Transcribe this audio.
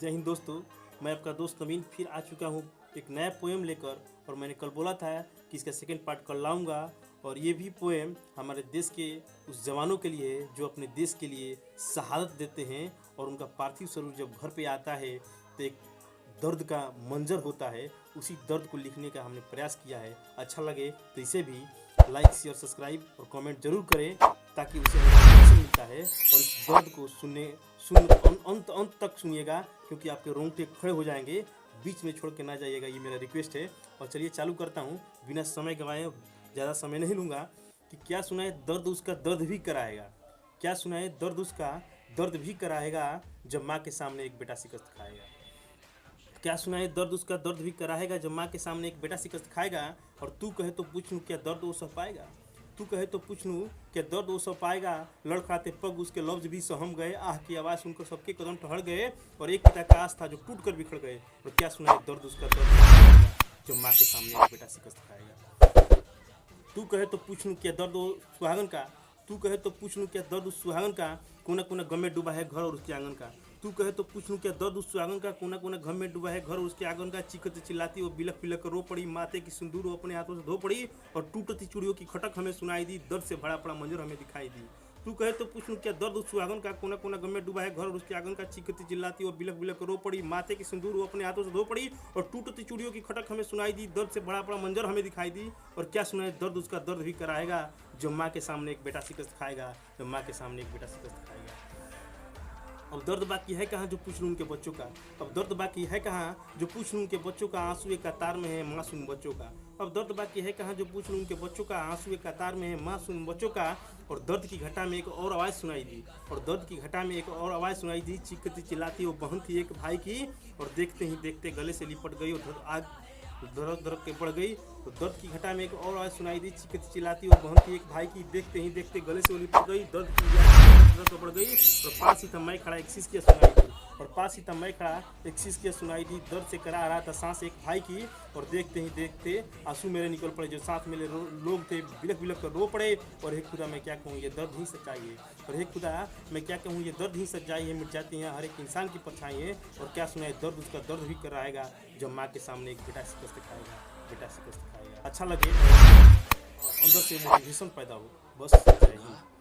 जय हिंद दोस्तों, मैं आपका दोस्त नवीन फिर आ चुका हूँ एक नया पोएम लेकर। और मैंने कल बोला था कि इसका सेकंड पार्ट कल लाऊंगा। और ये भी पोएम हमारे देश के उस जवानों के लिए है जो अपने देश के लिए शहादत देते हैं। और उनका पार्थिव स्वरूप जब घर पे आता है तो एक दर्द का मंजर होता है। उसी दर्द को लिखने का हमने प्रयास किया है। अच्छा लगे तो इसे भी लाइक, शेयर, सब्सक्राइब और कमेंट जरूर करें ताकि उसे मोटिवेशन मिलता है। और इस दर्द को अंत तक सुनिएगा क्योंकि आपके रोंगटे खड़े हो जाएंगे। बीच में छोड़ के ना जाइएगा, ये मेरा रिक्वेस्ट है। और चलिए चालू करता हूँ बिना समय गंवाए। ज़्यादा समय नहीं लूँगा कि क्या सुनाए दर्द उसका दर्द भी कराएगा। क्या सुनाए दर्द उसका दर्द भी कराएगा जब माँ के सामने एक बेटा शिकस्त खाएगा। क्या सुनाए दर्द उसका दर्द भी कराएगा जब माँ के सामने एक बेटा शिकस्त खाएगा। और तू कहे तो पूछ लूँ क्या दर्द वो सह पाएगा। तू कहे तो पूछ लूँ क्या दर्द वो सह पाएगा। लड़खड़ाते पग उसके लफ्ज भी सहम गए। आह की आवाज़ सुनकर सबके कदम ठहर गए। और एक पिता का आस था जो टूट कर बिखर गए। और क्या सुनाए दर्द उसका दर्द भी कराएगा जब माँ के सामने एक बेटा शिकस्त खाएगा। तू कहे तो पूछ लूँ क्या दर्द वो सुहागन का। तू कहे तो पूछ लूँ क्या दर्द उस सुहागन का कोना कोना गम में डूबा है घर और उसके आंगन का। तू कहे तो पूछ लूँ क्या दर्द उस सुहागन का कोना कोना गम में डूबा है घर और उसके आंगन का। चीखती चिल्लाती वो बिलख बिलख रो पड़ी। माथे की सिंदूर वो अपने हाथों से धो पड़ी। और टूटती चूड़ियों की खटक हमें सुनाई दी। दर्द से भरा पड़ा मंजर हमें दिखाई दी। तू कहे तो पूछ लूँ क्या दर्द उस सुहागन का कोना कोना गम में डूबा है घर और उसके आंगन का। चीखती चिल्लाती वो बिलख बिलख रो पड़ी। माथे की सिंदूर वो अपने हाथों से धो पड़ी। और टूटती चूड़ियों की खटक हमें सुनाई दी। दर्द से भरा पड़ा मंजर हमें दिखाई दी। और क्या सुनाए दर्द उसका दर्द भी कराएगा जो माँ के सामने एक बेटा शिकस्त खाएगा। जब माँ के सामने एक बेटा शिकस्त खाएगा। अब दर्द बाकी है कहाँ जो पूछ लूँ उनके बच्चों का। अब दर्द बाकी है कहाँ जो पूछ लूँ उनके बच्चों का। आंसू एक कतार में है मासूम बच्चों का। अब दर्द बाकी है कहाँ जो पूछ लूँ उनके बच्चों का। आंसू एक कतार में है मासूम बच्चों का। और दर्द की घटा में एक और आवाज़ सुनाई दी। और दर्द की घटा में एक और आवाज़ सुनाई दी। चीखती चिल्लाती वो बहन थी एक भाई की। और देखते ही देखते गले से लिपट गई और आग धड़क धड़क के पड़ गई। तो दर्द की घटा में एक और आवाज़ सुनाई दी। चीखती चिल्लाती वो बहन थी एक भाई की। देखते ही देखते गले से वो लिपट गई। दर्द की पड़ गई। और पास ही था मैं खड़ा एक शीश की सुनाई दी। और पास ही था मैं खड़ा एक शीश की सुनाई दी। दर्द से करा रहा था सांस एक भाई की। और देखते ही देखते आंसू मेरे निकल पड़े जो साथ मेरे लोग थे बिलख बिलख कर रो पड़े। और हे खुदा मैं क्या कहूँ ये दर्द ही सच्चाई है। और हे खुदा मैं क्या कहूँ ये दर्द ही सच्चाई है। मिट जाती हैं हर एक इंसान की परछाई है। और क्या सुनाए दर्द उसका दर्द भी कराएगा जब माँ के सामने एक बेटा शिकस्त खाएगा। बेटा शिकस्त खाएगा। अच्छा लगे अंदर से मोटिवेशन पैदा हो। बस जय हिंद।